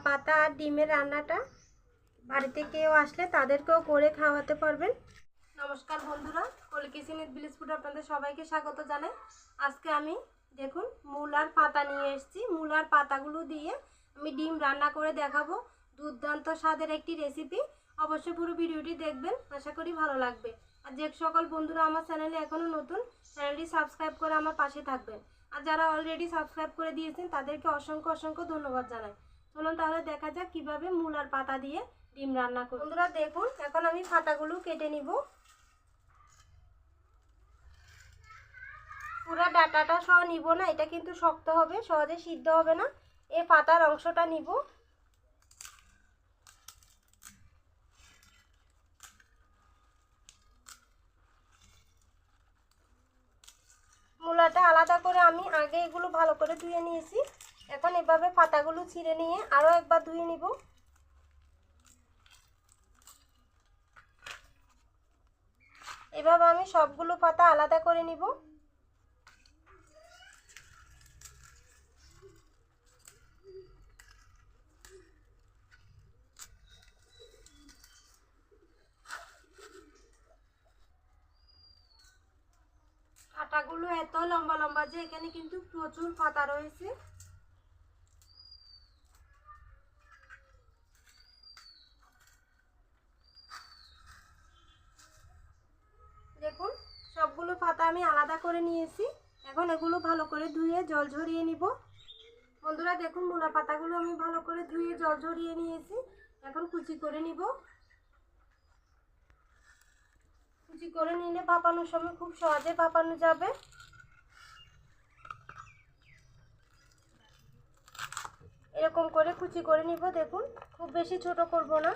পাতা আর ডিমের রান্নাটা বাড়িতে কেউ আসলে তাদেরকেও করে খাওয়াতে পারবেন। নমস্কার বন্ধুরা, কলি কিচেন উইথ ভিলেজ ফুড আপনাদের সবাইকে স্বাগত জানাই। আজকে আমি দেখুন মূলার পাতা নিয়ে এসেছি। মূলার পাতাগুলো দিয়ে আমি ডিম রান্না করে দেখাবো। দুর্দান্ত স্বাদের একটি রেসিপি। অবশ্যই পুরো ভিডিওটি দেখবেন, আশা করি ভালো লাগবে। আর যে সকল বন্ধুরা আমার চ্যানেলে এখনও নতুন, চ্যানেলটি সাবস্ক্রাইব করে আমার পাশে থাকবেন। আর যারা অলরেডি সাবস্ক্রাইব করে দিয়েছেন তাদেরকে অসংখ্য অসংখ্য ধন্যবাদ জানাই। চলুন তাহলে দেখা যাক কিভাবে মূলার পাতা দিয়ে ডিম রান্না করব। বন্ধুরা দেখুন, এখন আমি পাতাগুলো কেটে নিব। পুরো ডাটাটা সহ নিব না, এটা কিন্তু শক্ত হবে, সহজে সিদ্ধ হবে না। এই পাতার অংশটা নিব। মূলাটা আলাদা করে আমি আগে এগুলো ভালো করে ধুয়ে নিয়েছি। এখন এভাবে পাতাগুলো ছিঁড়ে নিয়ে আরও একবার ধুয়ে নিব। এভাবে আমি সবগুলো পাতা আলাদা করে নিব। পাতাগুলো এত লম্বা লম্বা যে এখানে কিন্তু প্রচুর পাতা রয়েছে। দেখুন সবগুলো পাতা আমি আলাদা করে নিয়েছি। এখন এগুলো ভালো করে ধুয়ে জল ঝরিয়ে নিব। বন্ধুরা দেখুন, মূলা পাতাগুলো আমি ভালো করে ধুয়ে জল ঝরিয়ে নিয়েছি। এখন কুচি করে নিব। কুচি করে নিলে ভাপানোর সময় খুব সহজে ভাপানো যাবে। এরকম করে কুচি করে নিব। দেখুন খুব বেশি ছোট করব না।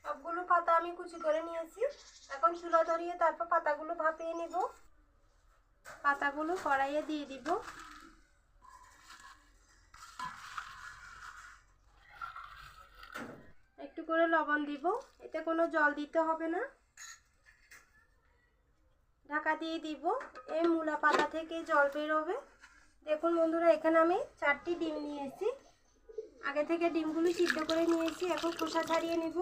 সবগুলো পাতা আমি কুচি করে নিয়েছি। এখন চুলা ধরিয়ে তারপর পাতাগুলো ভাপিয়ে নিব। পাতাগুলো কড়াইয়ে দিয়ে দিব। একটু করে লবণ দিব, এতে কোনো জল দিতে হবে না। ঢাকা দিয়ে দিব। এই মূলা পাতা থেকে জল বেরোবে। দেখুন বন্ধুরা, এখানে আমি 4টি ডিম নিয়েছি। আগে থেকে ডিমগুলো সিদ্ধ করে নিয়েছি। এখন খোসা ছাড়িয়ে নিব।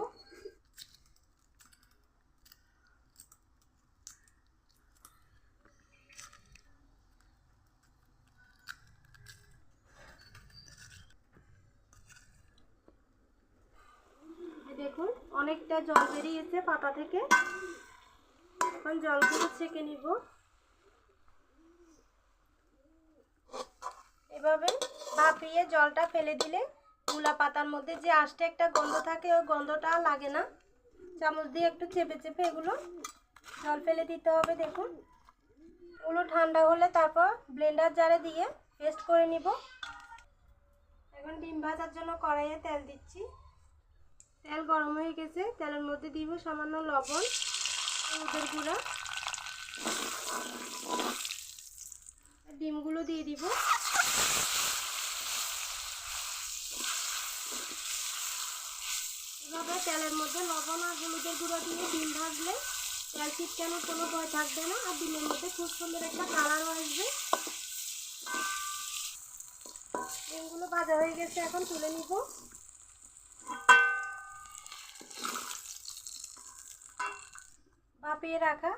দেখুন অনেকটা জল বেরিয়েছে পাতা থেকে। এখন জলগুলো ছেঁকে নিব। এভাবে ভাপিয়ে জলটা ফেলে দিলে মূলা পাতার মধ্যে যে আষ্টে একটা গন্ধ থাকে, ওই গন্ধটা লাগে না। চামচ দিয়ে একটু চেপে চেপে এগুলো জল ফেলে দিতে হবে। দেখুন এগুলো ঠান্ডা হলে তারপর ব্লেন্ডার জারে দিয়ে পেস্ট করে নিব। এখন ডিম ভাজার জন্য কড়াইয়ে তেল দিচ্ছি। তেল গরম হয়ে গেছে। তেলের মধ্যে দিব সামান্য লবণ, হলুদের গুঁড়া, ডিমগুলো দিয়ে দিব। এভাবে তেলের মধ্যে লবণ আর হলুদের গুঁড়া দিয়ে ডিম ভাজলে তেল ছিটকানোর কোনো ভয় থাকবে না। আর ডিমের মধ্যে খুব সুন্দর একটা কালারও আসবে। ডিমগুলো ভাজা হয়ে গেছে, এখন তুলে নিব। ভাপিয়ে রাখা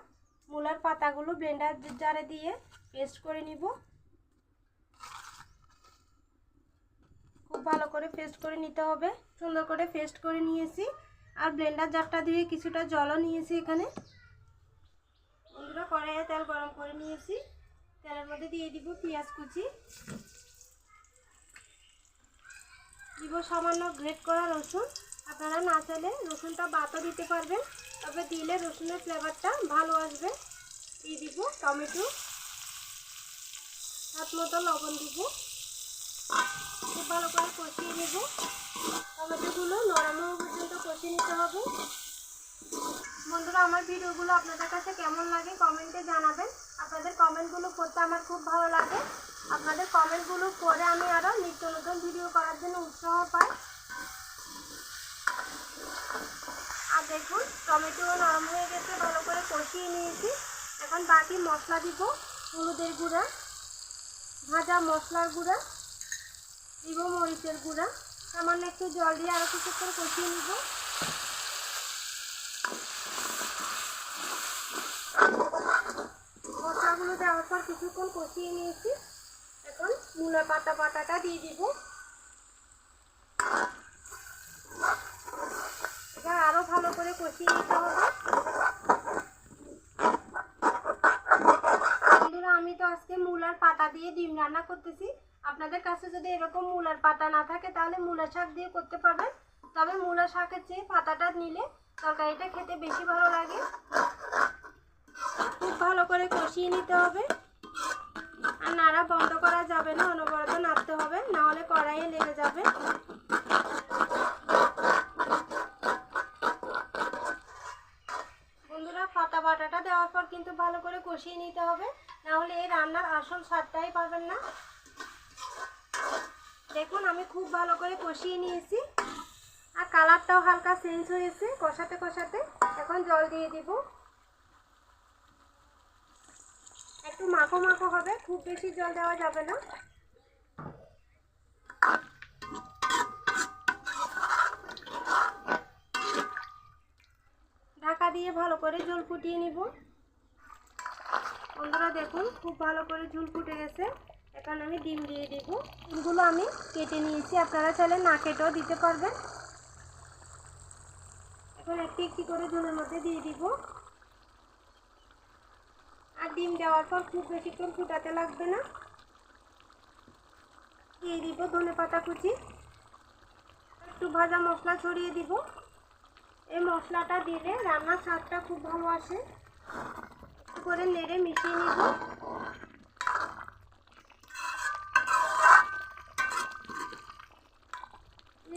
মূলার পাতাগুলো ব্লেন্ডার জারে দিয়ে পেস্ট করে নিব। খুব ভালো করে পেস্ট করে নিতে হবে। সুন্দর করে পেস্ট করে নিয়েছি। আর ব্লেন্ডার জারটা দিয়ে কিছুটা জলও নিয়েছি এখানে। বন্ধুরা কড়াইয়ে তেল গরম করে নিয়েছি। তেলের মধ্যে দিয়ে দিব পেঁয়াজ কুচি, দিব সামান্য গ্রেট করা রসুন। আপনারা না চাইলে রসুনটা বাটা দিতে পারবেন, তবে দিলে রসুনের ফ্লেভারটা ভালো আসবে। দিয়ে দিব টমেটো, হাত মতো লবণ দিব। খুব ভালো করে কষিয়ে নেব। টমেটোগুলো নরম হওয়া পর্যন্ত কষিয়ে নিতে হবে। বন্ধুরা, আমার ভিডিওগুলো আপনাদের কাছে কেমন লাগে কমেন্টে জানাবেন। আপনাদের কমেন্টগুলো পড়তে আমার খুব ভালো লাগে। আপনাদের কমেন্টগুলো পড়ে আমি আরও নিত্য নতুন ভিডিও করার জন্য উৎসাহ পাই। আর দেখুন, টমেটো নরম হয়ে গেছে, ভালো করে কষিয়ে নিয়েছি। এখন বাকি মশলা দিব। হলুদের গুঁড়া, ভাজা মশলার গুঁড়া দিব, মরিচের গুঁড়া, সামান্য একটু জল দিয়ে আরও কিছুক্ষণ কষিয়ে নিব। মশলাগুলো দেওয়ার পর কিছুক্ষণ কষিয়ে নিয়েছি। এখন মূলা পাতাটা দিয়ে দিব। এবার আরও ভালো করে কষিয়ে নিতে হবে। বন্ধুরা, আমি তো আজকে মূলার পাতা দিয়ে ডিম রান্না করতেছি। আপনাদের কাছে যদি এরকম মূলার পাতা না থাকে তাহলে মূলা শাক দিয়ে করতে পারবেন। তবে মূলা শাকের চেয়ে পাতাটা নিলে তরকারিটা খেতে বেশি ভালো লাগে। খুব ভালো করে কষিয়ে নিতে হবে। আর নাড়া বন্ধ করা যাবে না, অনবরত নাড়তে হবে, না হলে কড়াইয়ে লেগে যাবে। বন্ধুরা, পাতা বাটাটা দেওয়ার পর কিন্তু ভালো করে কষিয়ে নিতে হবে, না হলে এই রান্নার আসল স্বাদটাই পাবেন না। দেখুন, আমি খুব ভালো করে কষিয়ে নিয়েছি আর কালারটাও হালকা চেঞ্জ হয়েছে কষাতে কষাতে। এখন জল দিয়ে দিব। একটু মাখো মাখো হবে, খুব বেশি জল দেওয়া যাবে না। ঢাকা দিয়ে ভালো করে ঝোল ফুটিয়ে নিব। বন্ধুরা দেখুন, খুব ভালো করে ঝোল ফুটে গেছে। এখন আমি ডিম দিয়ে দিব। ডিমগুলো আমি কেটে নিয়েছি, আপনারা চাইলে না কেটেও দিতে পারবেন। এখন একটি একটি করে ঝোলের মধ্যে দিয়ে দিব। আর ডিম দেওয়ার পর খুব বেশিক্ষণ ফুটাতে লাগবে না। দিয়ে দিব ধনেপাতা কুচি, একটু ভাজা মশলা ছড়িয়ে দিব। এই মশলাটা দিলে রান্নার স্বাদটা খুব ভালো আসে। একটু করে নেড়ে মিশিয়ে নিব।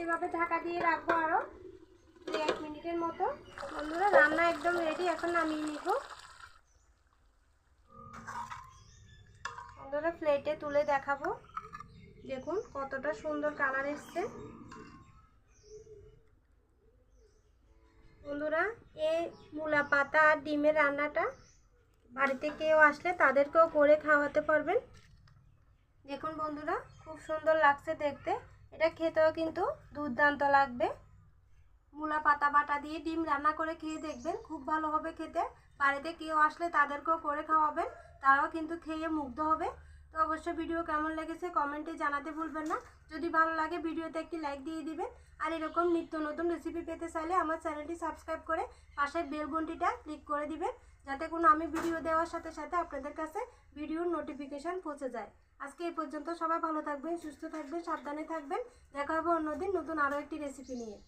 এভাবে ঢাকা দিয়ে রাখবো আরও 1 মিনিটের মতো। বন্ধুরা, রান্না একদম রেডি, এখন নামিয়ে নিব। বন্ধুরা, প্লেটে তুলে দেখাবো। দেখুন কতটা সুন্দর কালার এসছে। বন্ধুরা, এই মূলা পাতা আর ডিমের রান্নাটা বাড়িতে কেউ আসলে তাদেরকেও করে খাওয়াতে পারবেন। দেখুন বন্ধুরা, খুব সুন্দর লাগছে দেখতে। এটা খেতেও কিন্তু দুর্দান্ত লাগবে। মূলা পাতা বাটা দিয়ে ডিম রান্না করে খেয়ে দেখবেন, খুব ভালো হবে খেতে। বাড়িতে কেউ আসলে তাদেরকেও করে খাওয়াবেন, তারাও কিন্তু খেয়ে মুগ্ধ হবে। তো অবশ্যই ভিডিও কেমন লেগেছে কমেন্টে জানাতে ভুলবেন না। যদি ভালো লাগে ভিডিওতে একটি লাইক দিয়ে দিবেন। আর এরকম নিত্য নতুন রেসিপি পেতে চাইলে আমার চ্যানেলটি সাবস্ক্রাইব করে পাশের বেল ঘন্টিটা ক্লিক করে দিবেন, যাতে কোনো আমি ভিডিও দেওয়ার সাথে সাথে আপনাদের কাছে ভিডিওর নোটিফিকেশান পৌঁছে যায়। আজকে এই পর্যন্ত। সবাই ভালো থাকবেন, সুস্থ থাকবেন, সাবধানে থাকবেন। দেখা হবে অন্যদিন নতুন আরও একটি রেসিপি নিয়ে।